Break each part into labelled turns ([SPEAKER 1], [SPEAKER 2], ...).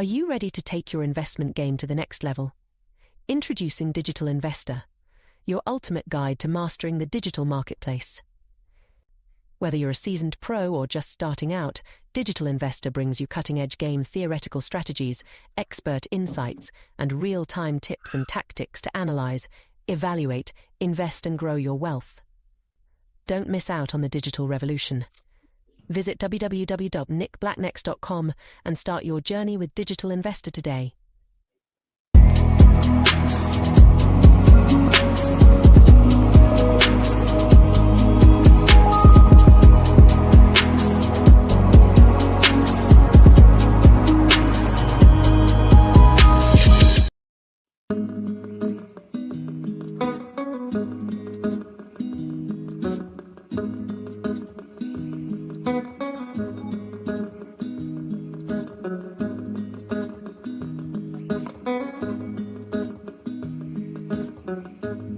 [SPEAKER 1] Are you ready to take your investment game to the next level? Introducing Digital Investor, your ultimate guide to mastering the digital marketplace. Whether you're a seasoned pro or just starting out, Digital Investor brings you cutting-edge game theoretical strategies, expert insights, and real-time tips and tactics to analyze, evaluate, invest, and grow your wealth. Don't miss out on the digital revolution. Visit www.nickblacknex.com and start your journey with Digital Investor today.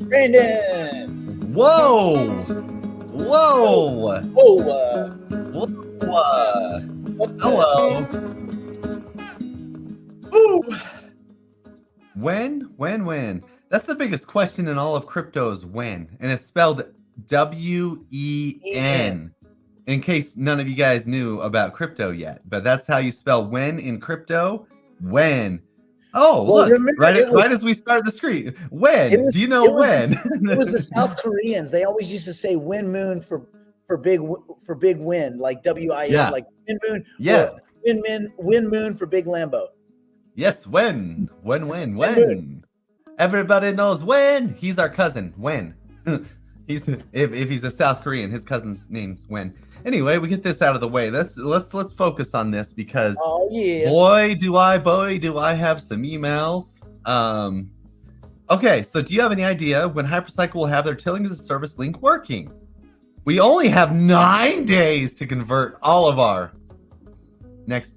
[SPEAKER 2] Brandon!
[SPEAKER 3] Whoa! Whoa!
[SPEAKER 2] Whoa!
[SPEAKER 3] Hello! Ooh! When? That's the biggest question in all of crypto is when. And it's spelled W-E-N. In case none of you guys knew about crypto yet. But that's how you spell when in crypto. When. Oh, well, look, right as we start the screen. When? Do you know when?
[SPEAKER 2] It was the South Koreans. They always used to say win moon for big win, like W-I-N,
[SPEAKER 3] Yeah.
[SPEAKER 2] like win moon.
[SPEAKER 3] Yeah.
[SPEAKER 2] Win moon for big Lambo.
[SPEAKER 3] Yes, when.
[SPEAKER 2] Moon.
[SPEAKER 3] Everybody knows when. He's our cousin. When. If he's a South Korean, his cousin's name's When. Anyway, we get this out of the way. Let's focus on this because boy do I have some emails. Okay, so do you have any idea when Hypercycle will have their Tilling as a Service link working? We only have 9 days to convert all of our next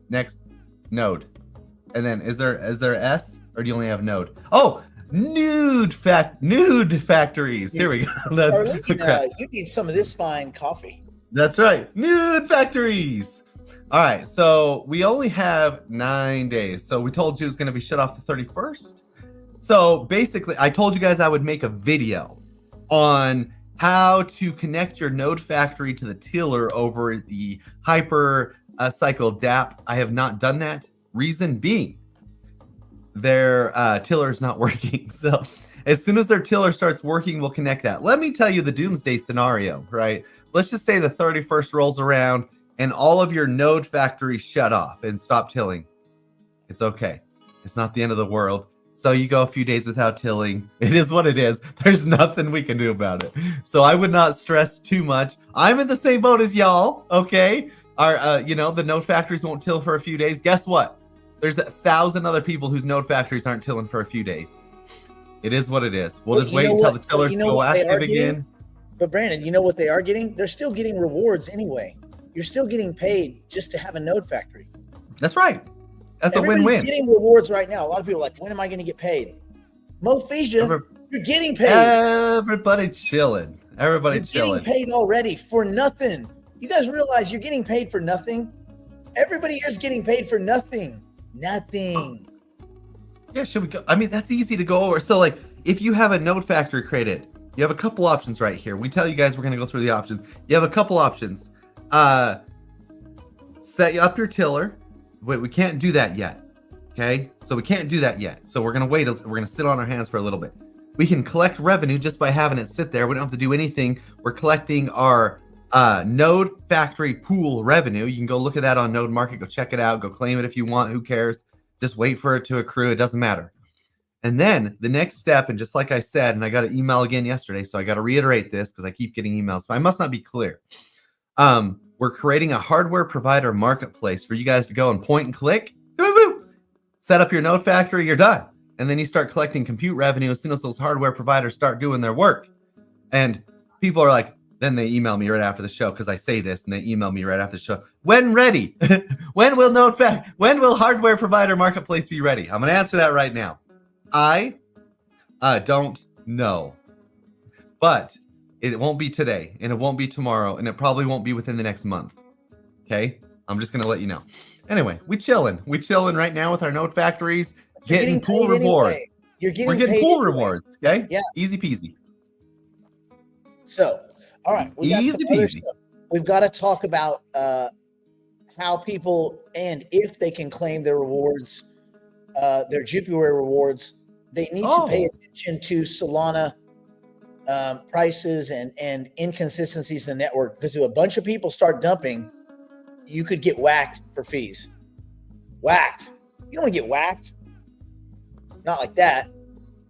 [SPEAKER 3] node. And then is there S or do you only have node? Oh, nude factories. Here we go.
[SPEAKER 2] Arlene, you need some of this fine coffee.
[SPEAKER 3] That's right. Nude factories. All right. So we only have 9 days. So we told you it was going to be shut off the 31st. So basically, I told you guys I would make a video on how to connect your node factory to the tiller over the Hypercycle DApp. I have not done that. Reason being, their tiller is not working. So as soon as their tiller starts working, we'll connect that. Let me tell you the doomsday scenario, right? Let's just say the 31st rolls around and all of your node factories shut off and stop tilling. It's okay. It's not the end of the world. So you go a few days without tilling. It is what it is. There's nothing we can do about it. So I would not stress too much. I'm in the same boat as y'all, okay? The node factories won't till for a few days. Guess what? There's 1,000 other people whose node factories aren't tilling for a few days. It is what it is. We'll just wait until the tillers go active again.
[SPEAKER 2] But Brandon, you know what they are getting? They're still getting rewards anyway. You're still getting paid just to have a node factory.
[SPEAKER 3] That's right. That's
[SPEAKER 2] Everybody's
[SPEAKER 3] a win-win.
[SPEAKER 2] Getting rewards right now. A lot of people are like, when am I going to get paid? Mofesia, you're getting paid.
[SPEAKER 3] Everybody chilling.
[SPEAKER 2] Getting paid already for nothing. You guys realize you're getting paid for nothing? Everybody here is getting paid for nothing. Nothing.
[SPEAKER 3] Yeah, should we go? I mean, that's easy to go over. So, like, if you have a node factory created, you have a couple options right here. We tell you guys we're going to go through the options. You have a couple options. Set up your tiller. Wait, we can't do that yet. Okay? So we can't do that yet. So we're going to wait. We're going to sit on our hands for a little bit. We can collect revenue just by having it sit there. We don't have to do anything. We're collecting our node factory pool revenue. You can go look at that on Node Market. Go check it out. Go claim it if you want. Who cares? Just wait for it to accrue. It doesn't matter. And then the next step, and just like I said, and I got an email again yesterday, so I got to reiterate this because I keep getting emails. I must not be clear. We're creating a hardware provider marketplace for you guys to go and point and click. Boop, boop. Set up your node factory. You're done. And then you start collecting compute revenue as soon as those hardware providers start doing their work. And people are like, then they email me right after the show because I say this, and they email me right after the show. When ready? When will hardware provider marketplace be ready? I'm going to answer that right now. I don't know, but it won't be today, and it won't be tomorrow, and it probably won't be within the next month. Okay, I'm just going to let you know. Anyway, we chilling right now with our node factories,
[SPEAKER 2] You're
[SPEAKER 3] getting pool
[SPEAKER 2] paid
[SPEAKER 3] rewards.
[SPEAKER 2] anyway. You're
[SPEAKER 3] We're
[SPEAKER 2] getting
[SPEAKER 3] getting
[SPEAKER 2] paid
[SPEAKER 3] pool
[SPEAKER 2] anyway.
[SPEAKER 3] rewards. Okay.
[SPEAKER 2] Yeah.
[SPEAKER 3] Easy peasy.
[SPEAKER 2] So, all right, we got some
[SPEAKER 3] Easy
[SPEAKER 2] other
[SPEAKER 3] peasy.
[SPEAKER 2] stuff. We've got to talk about how people and if they can claim their rewards, their Jupiter rewards. They need to pay attention to Solana prices and inconsistencies in the network, because if a bunch of people start dumping, you could get whacked for fees. Whacked. You don't want to get whacked. Not like that.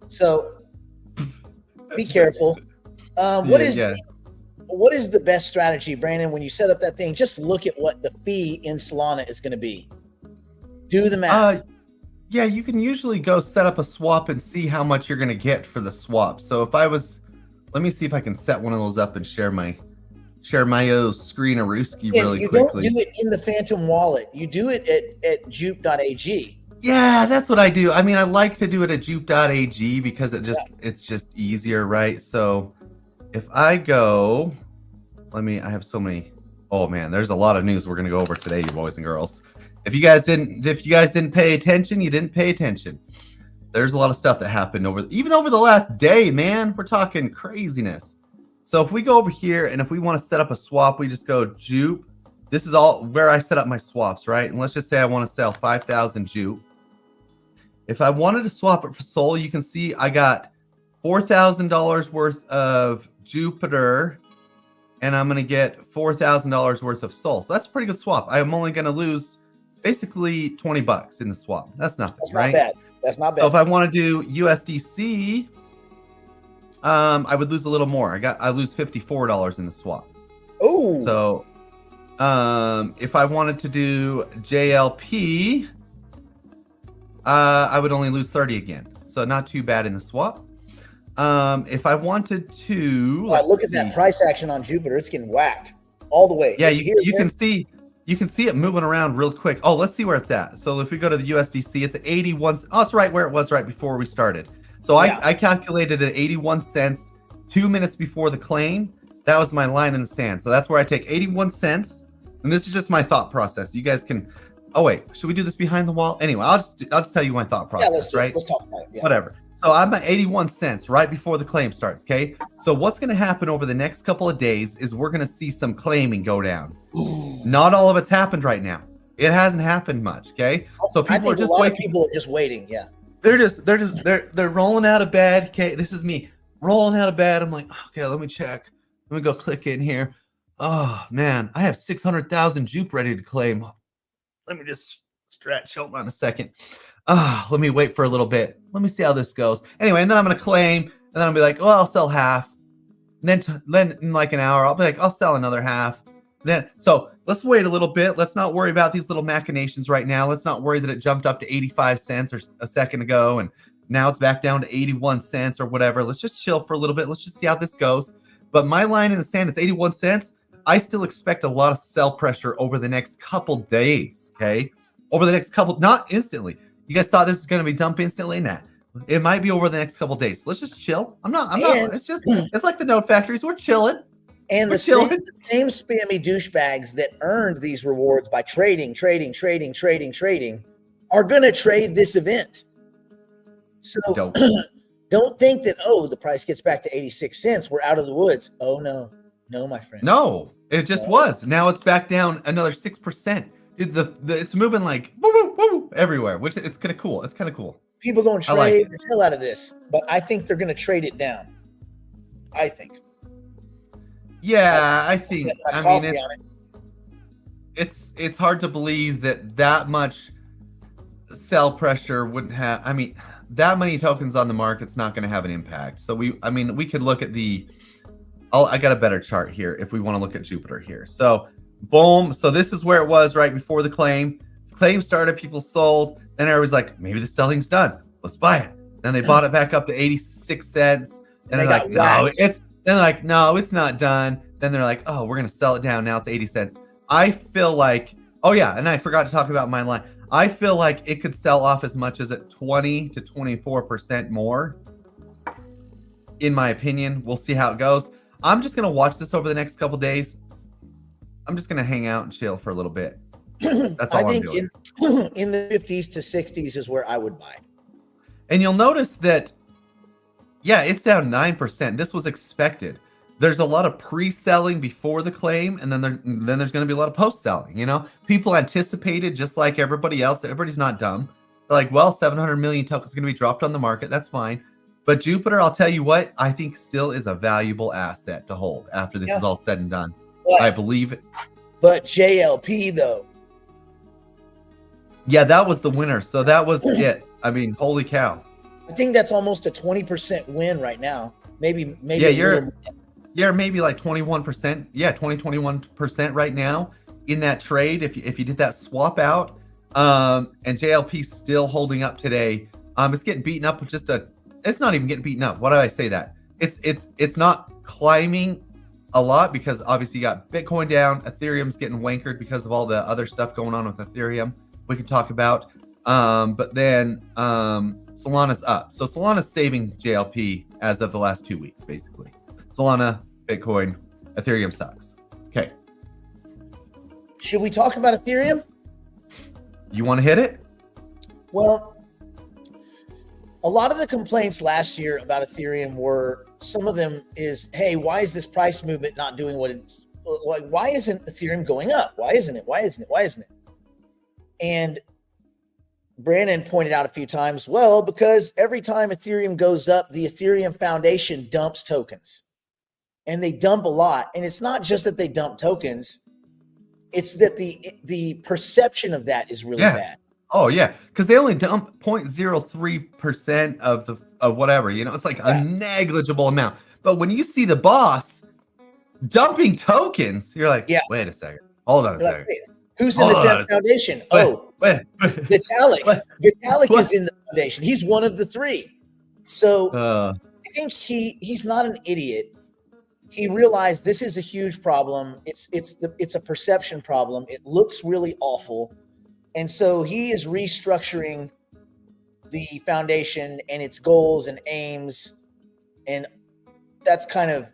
[SPEAKER 2] So be careful. What is the best strategy, Brandon, when you set up that thing? Just look at what the fee in Solana is going to be. Do the math.
[SPEAKER 3] Yeah, you can usually go set up a swap and see how much you're going to get for the swap. So if I was, let me see if I can set one of those up and share my screen-a-rooski really
[SPEAKER 2] you
[SPEAKER 3] quickly.
[SPEAKER 2] You don't do it in the Phantom wallet. You do it at rejuve.ai.
[SPEAKER 3] Yeah, that's what I do. I mean, I like to do it at rejuve.ai because it's just easier, right? So if I go, I have so many. Oh man, there's a lot of news we're gonna go over today, you boys and girls. If you guys didn't pay attention, you didn't pay attention. There's a lot of stuff that happened even over the last day, man. We're talking craziness. So if we go over here and if we want to set up a swap, we just go Jupe. This is all where I set up my swaps, right? And let's just say I want to sell 5,000 Jupe. If I wanted to swap it for Sol, you can see I got $4,000 worth of Jupiter, and I'm going to get $4,000 worth of Sol. So that's a pretty good swap. I'm only going to lose basically 20 bucks in the swap. That's nothing, right?
[SPEAKER 2] That's not bad.
[SPEAKER 3] So if I want to do USDC, I would lose a little more. I lose $54 in the swap.
[SPEAKER 2] Oh.
[SPEAKER 3] So if I wanted to do JLP, I would only lose 30 again. So not too bad in the swap. If I wanted to,
[SPEAKER 2] look at that price action on Jupiter. It's getting whacked all the way.
[SPEAKER 3] Yeah, you can see it moving around real quick. Oh, let's see where it's at. So if we go to the USDC, it's at 81. Oh, it's right where it was right before we started. So I calculated at 81 cents 2 minutes before the claim. That was my line in the sand. So that's where I take 81 cents. And this is just my thought process. You guys can. Oh wait, should we do this behind the wall? Anyway, I'll just tell you my thought process, right?
[SPEAKER 2] Let's talk about it. Yeah.
[SPEAKER 3] Whatever. So I'm at 81 cents right before the claim starts, okay? So what's going to happen over the next couple of days is we're going to see some claiming go down. Not all of it's happened right now. It hasn't happened much, okay? So people are just waiting.
[SPEAKER 2] People are just waiting, yeah.
[SPEAKER 3] They're rolling out of bed, okay? This is me rolling out of bed. I'm like, okay, let me check. Let me go click in here. Oh, man, I have 600,000 Jupe ready to claim. Let me just stretch. Hold on a second. Let me wait for a little bit. Let me see how this goes. Anyway, and then I'm going to claim, and then I'll be like, oh, I'll sell half. And then in like an hour, I'll be like, I'll sell another half. So let's wait a little bit. Let's not worry about these little machinations right now. Let's not worry that it jumped up to 85 cents or a second ago, and now it's back down to 81 cents or whatever. Let's just chill for a little bit. Let's just see how this goes. But my line in the sand is 81 cents. I still expect a lot of sell pressure over the next couple days, okay? Over the next couple, not instantly. You guys thought this was going to be dumped instantly? Nah. It might be over the next couple days. Let's just chill. I'm not, it's like the node factories. We're chilling.
[SPEAKER 2] And the same spammy douchebags that earned these rewards by trading are going to trade this event. So don't think that, the price gets back to 86 cents. We're out of the woods. Oh, no. No, my friend.
[SPEAKER 3] No, it just was. Now it's back down another 6%. It's moving like woo, woo, woo, everywhere, which it's kind of cool. It's kind of cool.
[SPEAKER 2] People going to trade the hell out of this, but I think they're going to trade it down. I think.
[SPEAKER 3] Yeah, I mean, it's hard to believe that much sell pressure wouldn't have. I mean, that many tokens on the market's not going to have an impact. So we could look at I got a better chart here if we want to look at Jupiter here. So boom. So this is where it was right before the claim. The claim started, people sold. Then everybody's like, maybe the selling's done. Let's buy it. Then they bought it back up to 86 cents. And they're like, no, it's not done. Then they're like, oh, we're going to sell it down. Now it's 80 cents. I feel like, oh yeah, and I forgot to talk about my line. I feel like it could sell off as much as at 20 to 24% more. In my opinion, we'll see how it goes. I'm just going to watch this over the next couple days. I'm just going to hang out and chill for a little bit. That's all I'm doing.
[SPEAKER 2] In the 50s to 60s is where I would buy.
[SPEAKER 3] And you'll notice that, yeah, it's down 9%. This was expected. There's a lot of pre-selling before the claim, and then there's going to be a lot of post-selling. People anticipated, just like everybody else. Everybody's not dumb. They're like, well, 700 million tokens going to be dropped on the market. That's fine. But Jupiter, I'll tell you what, I think still is a valuable asset to hold after this is all said and done. I believe it.
[SPEAKER 2] But JLP though.
[SPEAKER 3] Yeah, that was the winner. So that was it. I mean, holy cow.
[SPEAKER 2] I think that's almost a 20% win right now. Maybe.
[SPEAKER 3] Yeah, you're maybe like 21%. Yeah, 21% right now in that trade. If you did that swap out, and JLP's still holding up today. It's getting beaten up with it's not even getting beaten up. Why do I say that? It's not climbing a lot because obviously you got Bitcoin down, Ethereum's getting wankered because of all the other stuff going on with Ethereum we can talk about. But then Solana's up. So Solana's saving JLP as of the last 2 weeks, basically. Solana, Bitcoin, Ethereum sucks. Okay.
[SPEAKER 2] Should we talk about Ethereum?
[SPEAKER 3] You want to hit it?
[SPEAKER 2] Well, a lot of the complaints last year about Ethereum were, some of them is, hey, why is this price movement not doing what it's like? Why isn't Ethereum going up? Why isn't it? And Brandon pointed out a few times, well, because every time Ethereum goes up, the Ethereum Foundation dumps tokens. And they dump a lot. And it's not just that they dump tokens, it's that the perception of that is really bad.
[SPEAKER 3] Oh yeah, because they only dump 0.03% of whatever. It's like a negligible amount. But when you see the boss dumping tokens, you're like, wait a second, hold on a second.
[SPEAKER 2] Wait, who's in the foundation? Vitalik. Vitalik is in the foundation. He's one of the three. So I think he's not an idiot. He realized this is a huge problem. It's a perception problem. It looks really awful. And so he is restructuring the foundation and its goals and aims. And that's kind of,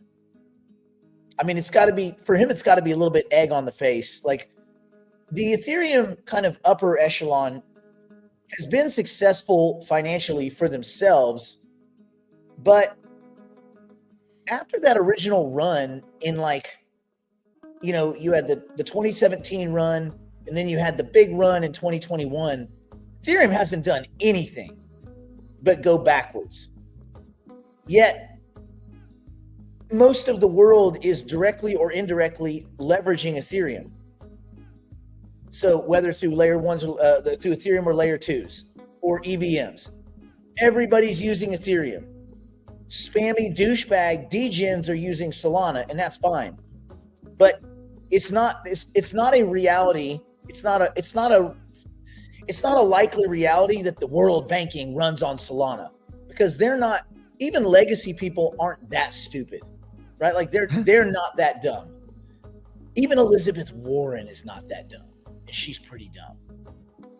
[SPEAKER 2] it's got to be, for him, it's got to be a little bit egg on the face. Like the Ethereum kind of upper echelon has been successful financially for themselves. But after that original run in you had the 2017 run, and then you had the big run in 2021, Ethereum hasn't done anything but go backwards. Yet, most of the world is directly or indirectly leveraging Ethereum. So whether through layer ones, through Ethereum or layer twos or EVMs, everybody's using Ethereum. Spammy douchebag degens are using Solana, and that's fine. But it's not a reality. It's not a likely reality that the world banking runs on Solana, because they're not, even legacy people aren't that stupid, right? Like they're not that dumb. Even Elizabeth Warren is not that dumb, and she's pretty dumb.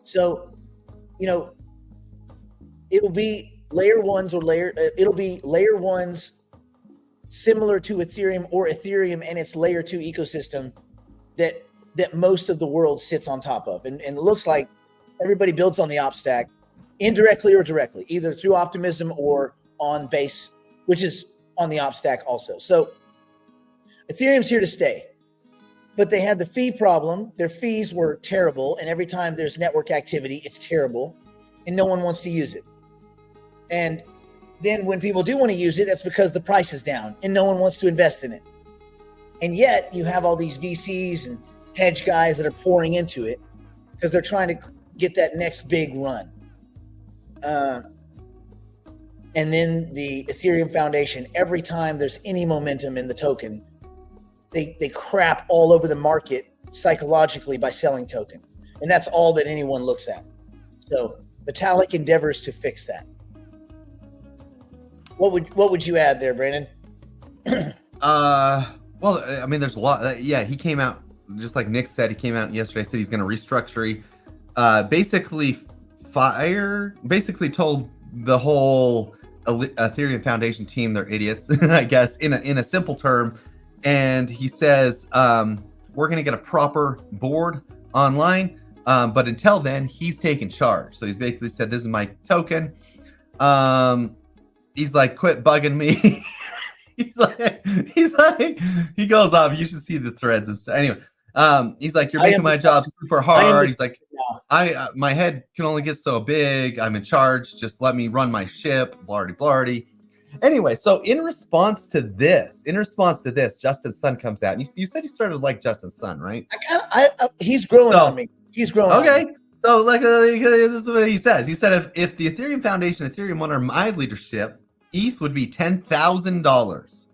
[SPEAKER 2] So, it'll be layer ones similar to Ethereum or Ethereum and its layer 2 ecosystem that most of the world sits on top of. And it looks like everybody builds on the op stack indirectly or directly, either through optimism or on base, which is on the op stack also. So Ethereum's here to stay, but they had the fee problem. Their fees were terrible. And every time there's network activity, it's terrible and no one wants to use it. And then when people do want to use it, that's because the price is down and no one wants to invest in it. And yet you have all these VCs and hedge guys that are pouring into it because they're trying to get that next big run. And then the Ethereum Foundation, every time there's any momentum in the token, they crap all over the market psychologically by selling token. And that's all that anyone looks at. So Vitalik endeavors to fix that. What would you add there, Brandon?
[SPEAKER 3] Well, there's a lot. He came out, just like Nick said, he came out yesterday, said he's going to restructure. Basically told the whole Ethereum Foundation team they're idiots, I guess, in a simple term. And he says, we're going to get a proper board online. But until then, he's taken charge. So he's basically said, "This is my token." He's like, "Quit bugging me." he's like, he goes off. You should see the threads and stuff. Anyway, he's like, "You're making my job super hard." He's like, my head can only get so big. I'm in charge. Just let me run my ship. Blarty blarty. Anyway, so in response to this, Justin Sun comes out. And you said you started like Justin Sun, right?
[SPEAKER 2] He's growing on me. He's growing.
[SPEAKER 3] Okay. So this is what he says. He said if the Ethereum Foundation, Ethereum One, are my leadership, ETH would be $10,000.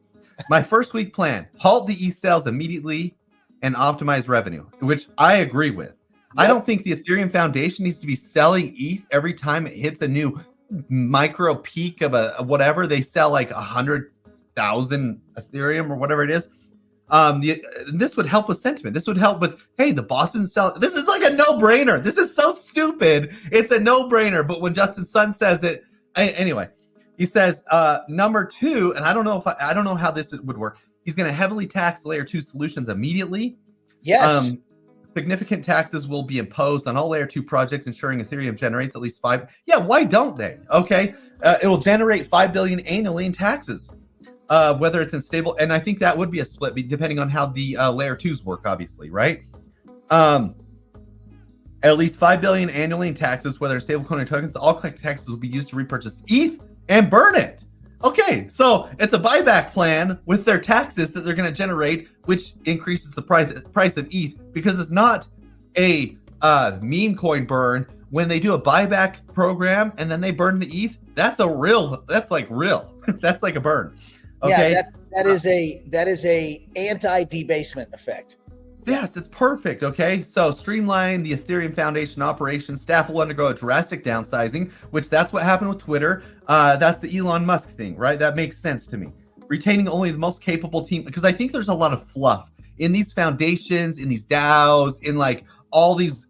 [SPEAKER 3] My first week plan: halt the ETH sales immediately and optimize revenue, which I agree with. Yep. I don't think the Ethereum Foundation needs to be selling ETH every time it hits a new micro peak of a whatever. They sell like 100,000 Ethereum or whatever it is. This would help with sentiment. This would help with, hey, the Boston sell. This is like a no-brainer. This is so stupid. It's a no-brainer. But when Justin Sun says it, anyway, he says number 2, and I don't know how this would work. He's going to heavily tax layer 2 solutions immediately.
[SPEAKER 2] Yes.
[SPEAKER 3] Significant taxes will be imposed on all layer 2 projects, ensuring Ethereum generates at least 5. Yeah, why don't they? Okay, it will generate 5 billion annually in taxes. Whether it's in stable, and I think that would be a split depending on how the layer 2s work, obviously, right? At least 5 billion annually in taxes, whether it's stablecoin or tokens. All collect taxes will be used to repurchase ETH and burn it. Okay, so it's a buyback plan with their taxes that they're going to generate, which increases the price of ETH, because it's not a meme coin burn. When they do a buyback program and then they burn the ETH, that's real. That's like a burn. Okay.
[SPEAKER 2] Yeah, that is a anti-debasement effect.
[SPEAKER 3] Yes, it's perfect. Okay, so streamline the Ethereum Foundation operation. Staff will undergo a drastic downsizing, which that's what happened with Twitter. That's the Elon Musk thing, right? That makes sense to me. Retaining only the most capable team, because I think there's a lot of fluff in these foundations, in these DAOs, in like all these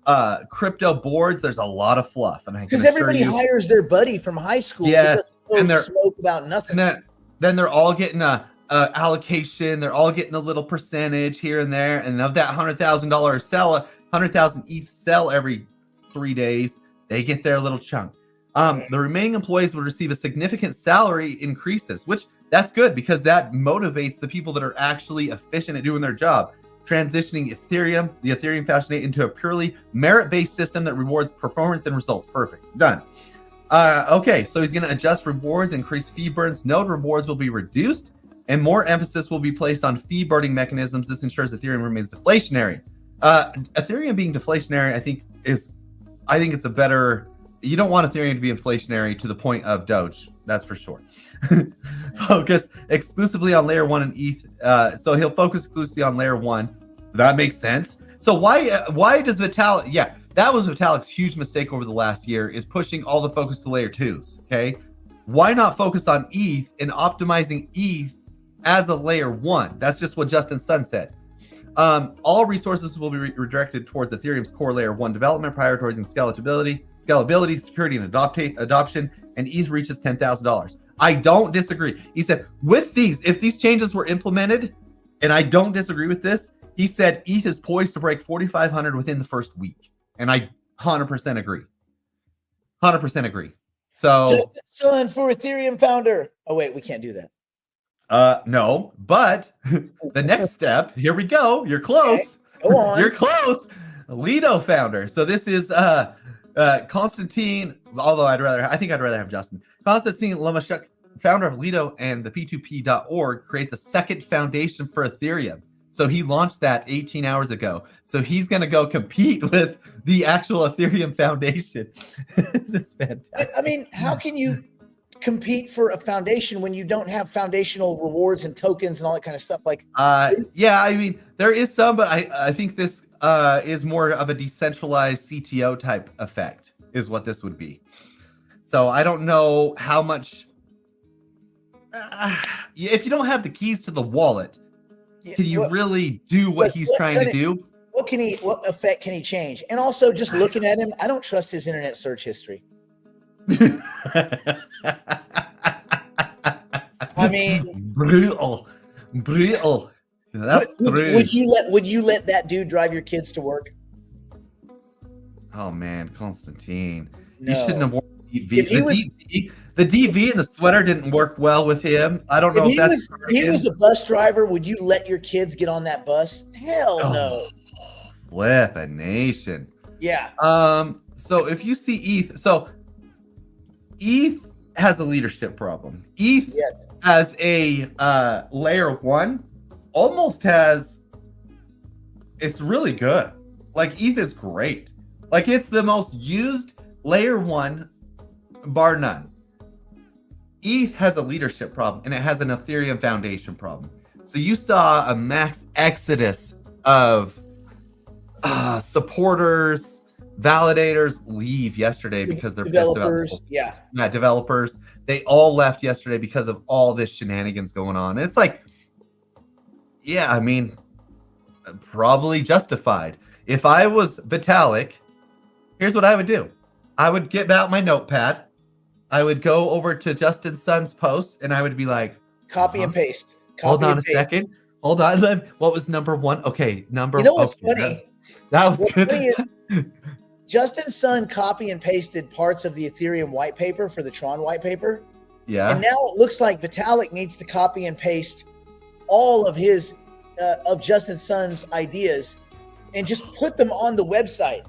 [SPEAKER 3] crypto boards. There's a lot of fluff, and because
[SPEAKER 2] everybody hires their buddy from high school.
[SPEAKER 3] Yes,
[SPEAKER 2] and they're smoke about nothing.
[SPEAKER 3] And then they're all getting a allocation. They're all getting a little percentage here and there, and of that $100,000 sell, 100,000 ETH sell every 3 days, they get their little chunk. The remaining employees will receive a significant salary increases, which that's good, because that motivates the people that are actually efficient at doing their job. Transitioning the Ethereum Foundation, into a purely merit-based system that rewards performance and results. Perfect. Done. Okay, so he's going to adjust rewards, increase fee burns. Node rewards will be reduced, and more emphasis will be placed on fee burning mechanisms. This ensures Ethereum remains deflationary. Ethereum being deflationary, I think it's a better. You don't want Ethereum to be inflationary to the point of Doge. That's for sure. Focus exclusively on layer 1 and ETH. So he'll focus exclusively on layer 1. That makes sense. So why does Vitalik? Yeah, that was Vitalik's huge mistake over the last year, is pushing all the focus to layer 2s. Okay, why not focus on ETH and optimizing ETH as a layer 1? That's just what Justin Sun said. All resources will be redirected towards Ethereum's core layer 1 development, prioritizing scalability, security, and adoption, and ETH reaches $10,000. I don't disagree. He said, if these changes were implemented, and I don't disagree with this, he said ETH is poised to break 4,500 within the first week. And I 100% agree. 100% agree. So,
[SPEAKER 2] Son for Ethereum founder. Oh, wait, we can't do that.
[SPEAKER 3] No, but the next step, here we go. You're close.
[SPEAKER 2] Okay, go on.
[SPEAKER 3] You're close. Lido founder. So this is Konstantin, although I think I'd rather have Justin. Konstantin Lomashuk, founder of Lido and the P2P.org, creates a second foundation for Ethereum. So he launched that 18 hours ago. So he's going to go compete with the actual Ethereum Foundation. This is fantastic.
[SPEAKER 2] I mean, how can you compete for a foundation when you don't have foundational rewards and tokens and all that kind of stuff? Like,
[SPEAKER 3] yeah, I mean, there is some, but I think this is more of a decentralized CTO type effect is what this would be. So I don't know how much, if you don't have the keys to the wallet, can you really do what he's trying to do?
[SPEAKER 2] What effect can he change? And also, just looking at him, I don't trust his internet search history. I mean,
[SPEAKER 3] brutal. That's true.
[SPEAKER 2] Would you let that dude drive your kids to work?
[SPEAKER 3] Oh man, Constantine.
[SPEAKER 2] No.
[SPEAKER 3] You shouldn't have worn the
[SPEAKER 2] If he
[SPEAKER 3] DV. The DV and the sweater didn't work well with him. I don't know if that's
[SPEAKER 2] he was a bus driver, would you let your kids get on that bus? Hell no.
[SPEAKER 3] Flip a nation.
[SPEAKER 2] Yeah.
[SPEAKER 3] So if you see ETH has a leadership problem. ETH as a layer 1 almost has, it's really good. Like ETH is great. Like it's the most used layer 1 bar none. ETH has a leadership problem and it has an Ethereum foundation problem. So you saw a max exodus of supporters, validators leave yesterday because they're
[SPEAKER 2] developers.
[SPEAKER 3] Yeah, developers. They all left yesterday because of all this shenanigans going on. And it's like, yeah, I mean, probably justified. If I was Vitalik, here's what I would do. I would get out my notepad. I would go over to Justin Sun's post and I would be like,
[SPEAKER 2] copy and paste.
[SPEAKER 3] Hold on a second. Hold on. What was number 1? Okay,
[SPEAKER 2] You know what's funny?
[SPEAKER 3] That was good.
[SPEAKER 2] Justin Sun copy and pasted parts of the Ethereum white paper for the Tron white paper.
[SPEAKER 3] Yeah.
[SPEAKER 2] And now it looks like Vitalik needs to copy and paste all of his of Justin Sun's ideas and just put them on the website.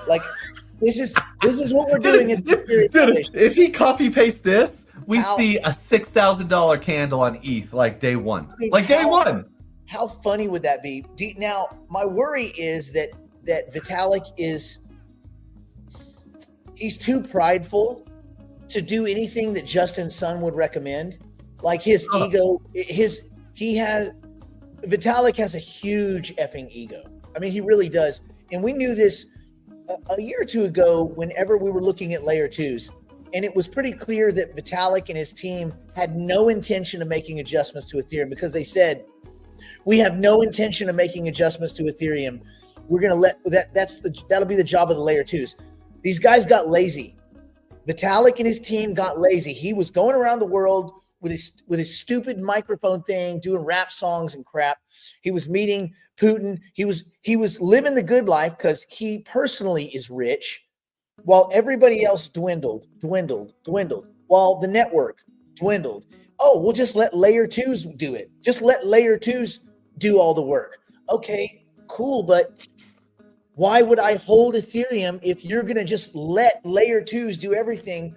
[SPEAKER 2] Like this is what we're doing in the Ethereum Foundation.
[SPEAKER 3] If he copy pastes this, we see a $6,000 candle on ETH like day 1.
[SPEAKER 2] I mean,
[SPEAKER 3] day 1.
[SPEAKER 2] How funny would that be? Now, my worry is that Vitalik he's too prideful to do anything that Justin Sun would recommend. Like his ego, Vitalik has a huge effing ego. I mean, he really does. And we knew this a year or two ago whenever we were looking at layer 2s. And it was pretty clear that Vitalik and his team had no intention of making adjustments to Ethereum because they said, we have no intention of making adjustments to Ethereum. We're going to let that'll be the job of the layer 2s. These guys got lazy. Vitalik and his team got lazy. He was going around the world with his stupid microphone thing, doing rap songs and crap. He was meeting Putin. He was living the good life because he personally is rich, while everybody else dwindled. While the network dwindled. Oh, we'll just let layer 2s do it. Just let layer 2s do all the work. Okay, cool, but why would I hold Ethereum if you're going to just let layer 2s do everything?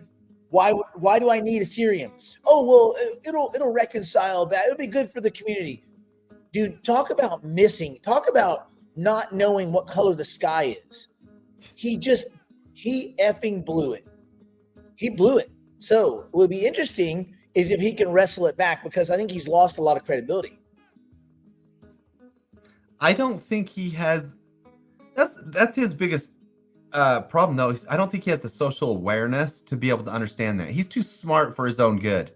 [SPEAKER 2] Why do I need Ethereum? Oh, well, it'll reconcile that. It'll be good for the community. Dude, talk about not knowing what color the sky is. He effing blew it. He blew it. So what would be interesting is if he can wrestle it back, because I think he's lost a lot of credibility.
[SPEAKER 3] I don't think he has. That's his biggest problem, though. I don't think he has the social awareness to be able to understand that. He's too smart for his own good,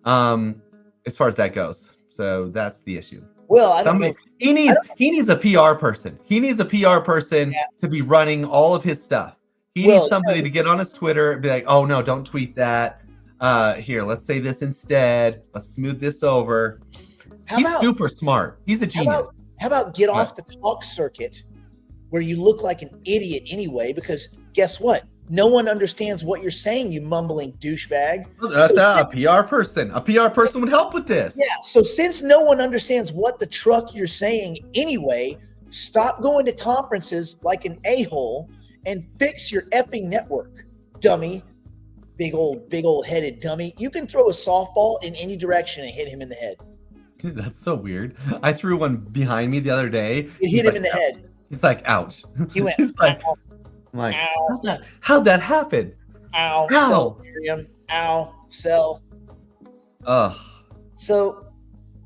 [SPEAKER 3] as far as that goes. So that's the issue.
[SPEAKER 2] Well, I don't know.
[SPEAKER 3] He needs a PR person. He needs a PR person to be running all of his stuff. He needs somebody to get on his Twitter and be like, "Oh no, don't tweet that. Here, let's say this instead. Let's smooth this over." He's super smart. He's a genius.
[SPEAKER 2] How about get off the talk circuit where you look like an idiot anyway? Because guess what? No one understands what you're saying, you mumbling douchebag.
[SPEAKER 3] That's a PR person. A PR person would help with this.
[SPEAKER 2] Yeah. So since no one understands what the truck you're saying anyway, stop going to conferences like an a-hole and fix your effing network, dummy. Big old headed dummy. You can throw a softball in any direction and hit him in the head.
[SPEAKER 3] Dude, that's so weird. I threw one behind me the other day.
[SPEAKER 2] It hit him in the head.
[SPEAKER 3] He's like, ouch.
[SPEAKER 2] He went,
[SPEAKER 3] He's like,
[SPEAKER 2] ow.
[SPEAKER 3] I'm like, how'd that happen?
[SPEAKER 2] Ow.
[SPEAKER 3] How?
[SPEAKER 2] Sell Ethereum. Ow. Sell.
[SPEAKER 3] Ugh.
[SPEAKER 2] So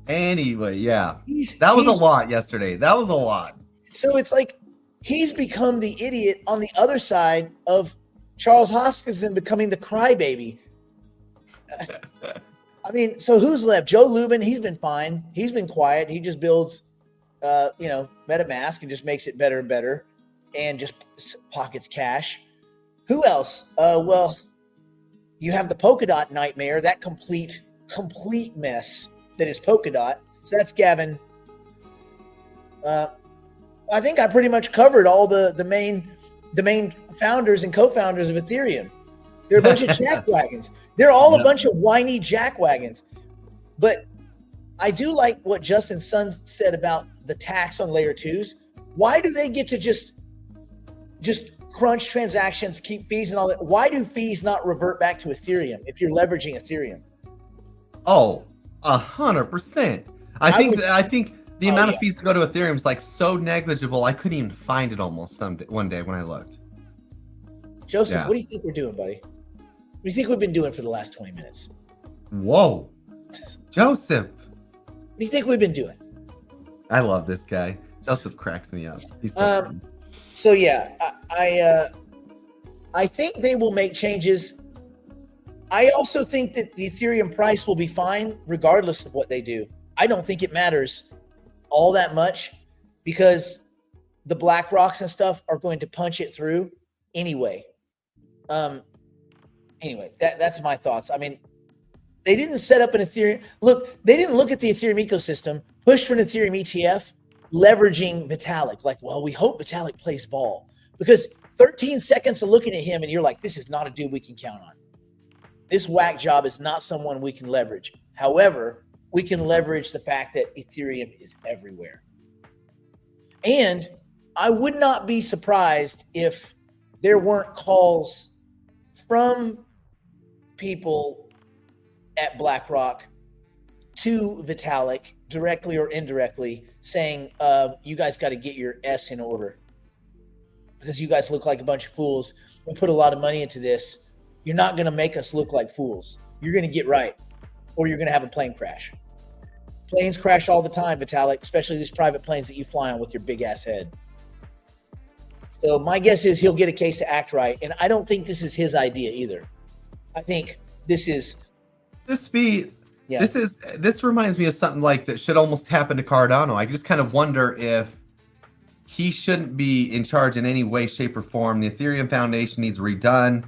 [SPEAKER 3] anyway, yeah. That was a lot yesterday. That was a lot.
[SPEAKER 2] So it's like he's become the idiot on the other side of Charles Hoskinson becoming the crybaby. I mean, so who's left? Joe Lubin, he's been fine. He's been quiet. He just builds, MetaMask and just makes it better and better and just pockets cash. Who else? Well, you have the Polkadot nightmare, that complete mess that is Polkadot. So that's Gavin. I think I pretty much covered all the main the main founders and co-founders of Ethereum. They're a bunch of jackwagons. They're all a bunch of whiny jackwagons. But I do like what Justin Sun said about the tax on layer 2s. Why do they get to just crunch transactions, keep fees and all that? Why do fees not revert back to Ethereum if you're leveraging Ethereum?
[SPEAKER 3] Oh, 100%. I think the amount of fees to go to Ethereum is like so negligible. I couldn't even find it almost one day when I looked.
[SPEAKER 2] Joseph, what do you think we're doing, buddy? What do you think we've been doing for the last 20 minutes?
[SPEAKER 3] Whoa, Joseph.
[SPEAKER 2] What do you think we've been doing?
[SPEAKER 3] I love this guy. Joseph cracks me up. He's so funny.
[SPEAKER 2] So yeah, I think they will make changes. I also think that the Ethereum price will be fine regardless of what they do. I don't think it matters all that much because the BlackRocks and stuff are going to punch it through anyway. Anyway, that's my thoughts. I mean, they didn't set up an Ethereum. Look, they didn't look at the Ethereum ecosystem, push for an Ethereum ETF, leveraging Vitalik. Like, well, we hope Vitalik plays ball. Because 13 seconds of looking at him and you're like, this is not a dude we can count on. This whack job is not someone we can leverage. However, we can leverage the fact that Ethereum is everywhere. And I would not be surprised if there weren't calls from people at BlackRock to Vitalik, directly or indirectly, saying, you guys got to get your S in order because you guys look like a bunch of fools. We put a lot of money into this. You're not going to make us look like fools. You're going to get right, or you're going to have a plane crash. Planes crash all the time, Vitalik, especially these private planes that you fly on with your big ass head. So my guess is he'll get a case to act right. And I don't think this is his idea either. I think this is
[SPEAKER 3] this reminds me of something like that should almost happen to Cardano. I just kind of wonder if he shouldn't be in charge in any way, shape, or form. The Ethereum Foundation needs redone.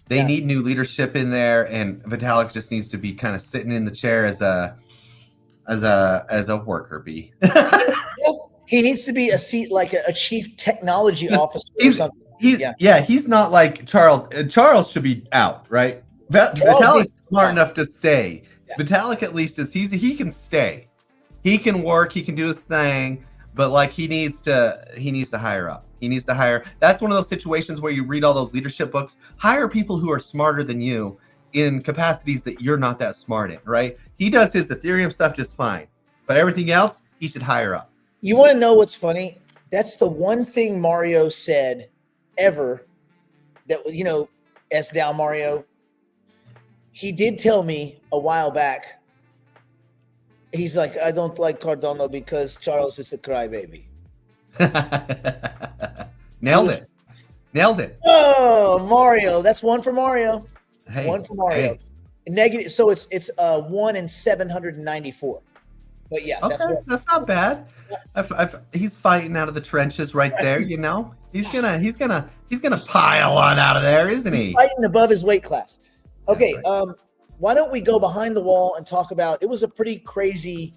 [SPEAKER 3] They need new leadership in there, and Vitalik just needs to be kind of sitting in the chair as a worker bee.
[SPEAKER 2] He needs to be a seat like a chief technology officer or something.
[SPEAKER 3] He's not like Charles. Charles should be out, right? Vitalik's smart enough to stay. Yeah. Vitalik at least he can stay. He can work, he can do his thing, but like he needs to hire up. He needs to hire. That's one of those situations where you read all those leadership books, hire people who are smarter than you in capacities that you're not that smart in, right? He does his Ethereum stuff just fine, but everything else he should hire up.
[SPEAKER 2] You want to know what's funny? That's the one thing Mario said ever that, as Dow Mario, he did tell me a while back, he's like, I don't like Cardano because Charles is a crybaby.
[SPEAKER 3] Nailed it.
[SPEAKER 2] Oh, Mario. That's one for Mario.
[SPEAKER 3] Hey,
[SPEAKER 2] one for Mario.
[SPEAKER 3] Hey.
[SPEAKER 2] Negative. So it's 1 in 794. But yeah,
[SPEAKER 3] that's not bad. He's fighting out of the trenches right there. He's gonna pile on out of there, isn't he?
[SPEAKER 2] He's fighting above his weight class. Okay, right. Why don't we go behind the wall and talk about? It was a pretty crazy.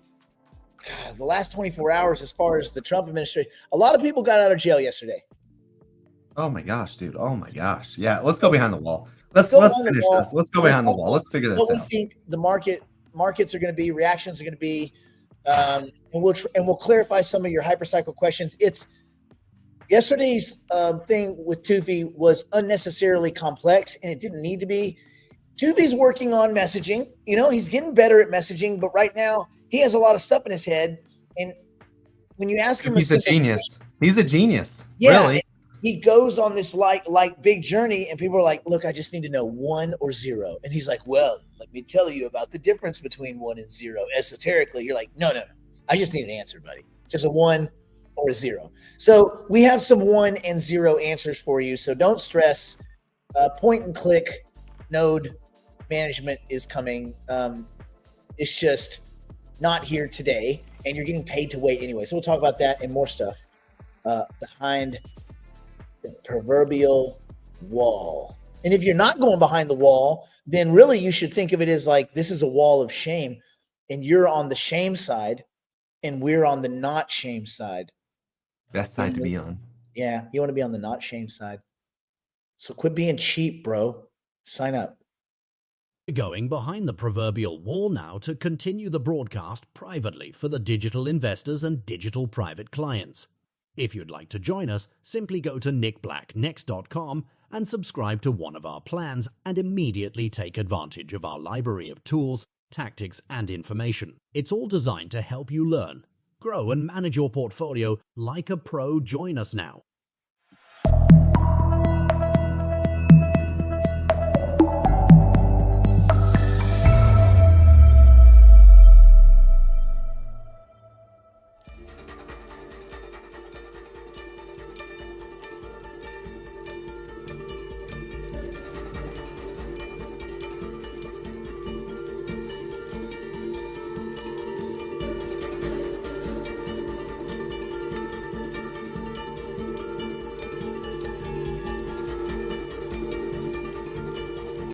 [SPEAKER 2] The last 24 hours, as far as the Trump administration, a lot of people got out of jail yesterday.
[SPEAKER 3] Oh my gosh, dude! Oh my gosh! Yeah, let's go behind the wall. Let's finish this. Let's go behind the wall. Let's figure this out.
[SPEAKER 2] What we think the markets are going to be, reactions are going to be. And we'll clarify some of your hypercycle questions. It's yesterday's thing with Tufi was unnecessarily complex, and it didn't need to be. Tufi's working on messaging. He's getting better at messaging, but right now he has a lot of stuff in his head. And when you ask him,
[SPEAKER 3] he's a genius. He's a genius.
[SPEAKER 2] Yeah,
[SPEAKER 3] really.
[SPEAKER 2] He goes on this like big journey, and people are like, "Look, I just need to know 1 or 0," and he's like, "Well, let me tell you about the difference between 1 and 0." Esoterically, you're like, "No, I just need an answer, buddy. Just a 1 or a 0." So we have some 1 and 0 answers for you. So don't stress. Point and click node management is coming. It's just not here today, and you're getting paid to wait anyway. So we'll talk about that and more stuff behind the proverbial wall. And if you're not going behind the wall, then really you should think of it as like this is a wall of shame, and you're on the shame side and we're on the not shame side.
[SPEAKER 3] Best side to be on.
[SPEAKER 2] Yeah, you want to be on the not shame side. So quit being cheap, bro. Sign up.
[SPEAKER 4] Going behind the proverbial wall now to continue the broadcast privately for the digital investors and digital private clients. If you'd like to join us, simply go to nickblacknext.com and subscribe to one of our plans and immediately take advantage of our library of tools, tactics, and information. It's all designed to help you learn, grow, and manage your portfolio like a pro. Join us now.